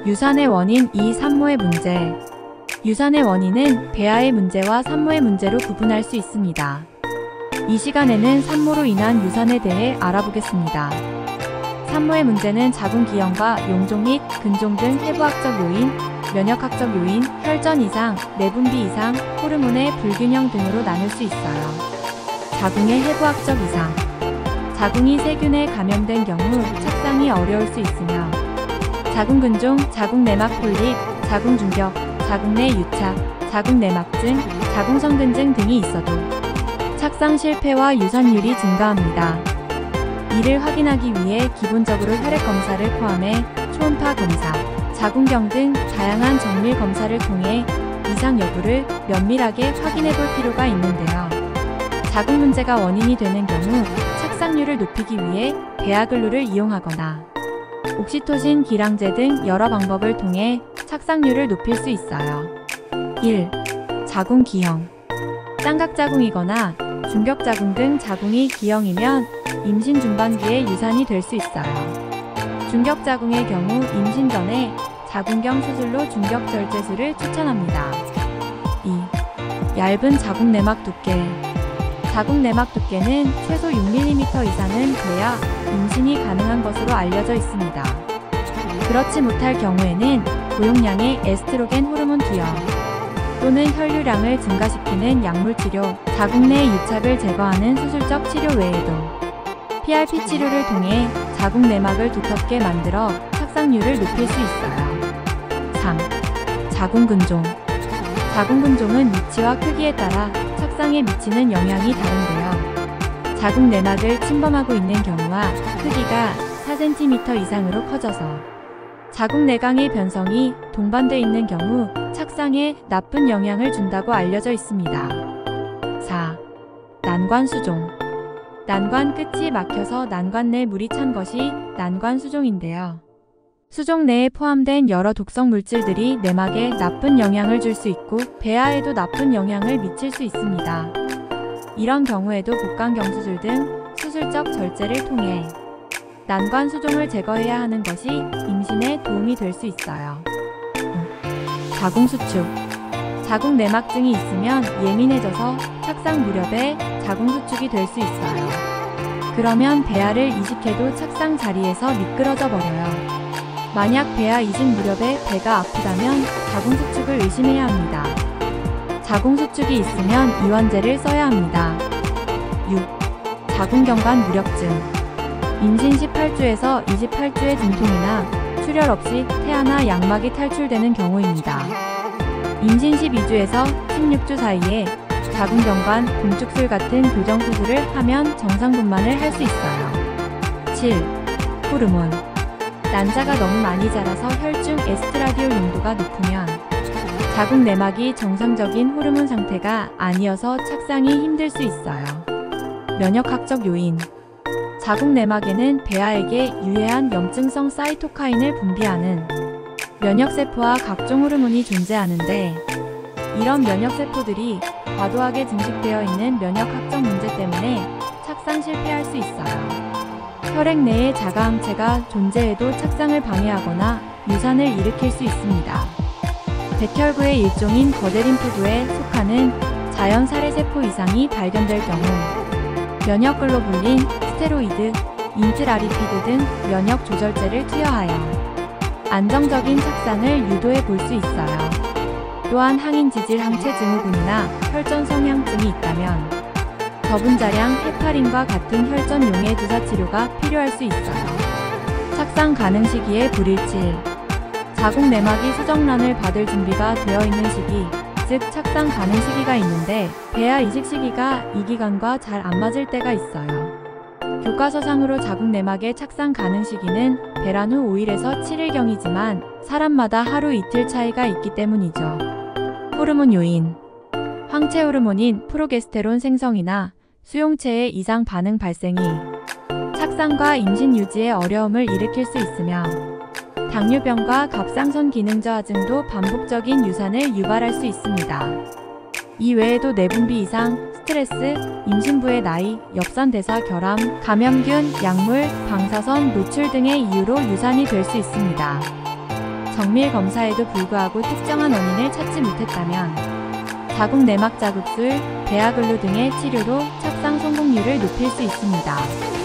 유산의 원인 2. 산모의 문제. 유산의 원인은 배아의 문제와 산모의 문제로 구분할 수 있습니다. 이 시간에는 산모로 인한 유산에 대해 알아보겠습니다. 산모의 문제는 자궁 기형과 용종 및 근종 등 해부학적 요인, 면역학적 요인, 혈전 이상, 내분비 이상, 호르몬의 불균형 등으로 나눌 수 있어요. 자궁의 해부학적 이상. 자궁이 세균에 감염된 경우 착상이 어려울 수 있으며 자궁 근종, 자궁 내막 폴립, 자궁 중격, 자궁 내 유착, 자궁 내막증, 자궁 성근증 등이 있어도 착상 실패와 유산율이 증가합니다. 이를 확인하기 위해 기본적으로 혈액 검사를 포함해 초음파 검사, 자궁경 등 다양한 정밀 검사를 통해 이상 여부를 면밀하게 확인해 볼 필요가 있는데요. 자궁 문제가 원인이 되는 경우 착상률을 높이기 위해 배아글루를 이용하거나 옥시토신 기량제 등 여러 방법을 통해 착상률을 높일 수 있어요. 1. 자궁 기형. 쌍각자궁이거나 중격자궁 등 자궁이 기형이면 임신 중반기에 유산이 될 수 있어요. 중격자궁의 경우 임신 전에 자궁경 수술로 중격절제술을 추천합니다. 2. 얇은 자궁 내막 두께. 자궁 내막 두께는 최소 6mm 이상은 돼야 임신이 가능한 것으로 알려져 있습니다. 그렇지 못할 경우에는 고용량의 에스트로겐 호르몬 투여 또는 혈류량을 증가시키는 약물치료, 자궁 내 유착을 제거하는 수술적 치료 외에도 PRP 치료를 통해 자궁 내막을 두텁게 만들어 착상률을 높일 수 있어요. 3. 자궁 근종. 자궁 근종은 위치와 크기에 따라 착상에 미치는 영향이 다른데요. 자궁 내막을 침범하고 있는 경우와 크기가 4cm 이상으로 커져서 자궁 내강의 변성이 동반돼 있는 경우 착상에 나쁜 영향을 준다고 알려져 있습니다. 4. 난관 수종. 난관 끝이 막혀서 난관 내 물이 찬 것이 난관 수종인데요. 수종 내에 포함된 여러 독성 물질들이 내막에 나쁜 영향을 줄 수 있고 배아에도 나쁜 영향을 미칠 수 있습니다. 이런 경우에도 복강경 수술 등 수술적 절제를 통해 난관 수종을 제거해야 하는 것이 임신에 도움이 될 수 있어요. 자궁 수축. 자궁 내막증이 있으면 예민해져서 착상 무렵에 자궁 수축이 될 수 있어요. 그러면 배아를 이식해도 착상 자리에서 미끄러져 버려요. 만약 배아 이식 무렵에 배가 아프다면 자궁 수축을 의심해야 합니다. 자궁 수축이 있으면 이완제를 써야 합니다. 6. 자궁경관 무력증. 임신 18주에서 28주의 진통이나 출혈 없이 태아나 양막이 탈출되는 경우입니다. 임신 12주에서 16주 사이에 자궁경관 공축술 같은 교정 수술을 하면 정상분만을 할 수 있어요. 7. 호르몬. 난자가 너무 많이 자라서 혈중 에스트라디올 농도가 높으면 자궁 내막이 정상적인 호르몬 상태가 아니어서 착상이 힘들 수 있어요. 면역학적 요인. 자궁 내막에는 배아에게 유해한 염증성 사이토카인을 분비하는 면역세포와 각종 호르몬이 존재하는데 이런 면역세포들이 과도하게 증식되어 있는 면역학적 문제 때문에 착상 실패할 수 있어요. 혈액 내에 자가항체가 존재해도 착상을 방해하거나 유산을 일으킬 수 있습니다. 백혈구의 일종인 거대림프구에 속하는 자연 살해세포 이상이 발견될 경우 면역글로불린, 스테로이드, 인트라리피드 등 면역 조절제를 투여하여 안정적인 착상을 유도해 볼 수 있어요. 또한 항인지질 항체 증후군이나 혈전 성향증이 있다면 저분자량 헤파린과 같은 혈전용의 주사 치료가 필요할 수 있어요. 착상 가능 시기의 불일치. 자궁 내막이 수정란을 받을 준비가 되어 있는 시기, 즉 착상 가능 시기가 있는데 배아 이식 시기가 이 기간과 잘 안 맞을 때가 있어요. 교과서상으로 자궁 내막의 착상 가능 시기는 배란 후 5일에서 7일경이지만 사람마다 하루 이틀 차이가 있기 때문이죠. 호르몬 요인. 황체 호르몬인 프로게스테론 생성이나 수용체의 이상 반응 발생이 착상과 임신 유지에 어려움을 일으킬 수 있으며 당뇨병과 갑상선 기능 저하증도 반복적인 유산을 유발할 수 있습니다. 이 외에도 내분비 이상, 스트레스, 임신부의 나이, 엽산대사 결함, 감염균, 약물, 방사선 노출 등의 이유로 유산이 될 수 있습니다. 정밀 검사에도 불구하고 특정한 원인을 찾지 못했다면 자궁 내막 자극술, 배아글루 등의 치료로 착상 성공률을 높일 수 있습니다.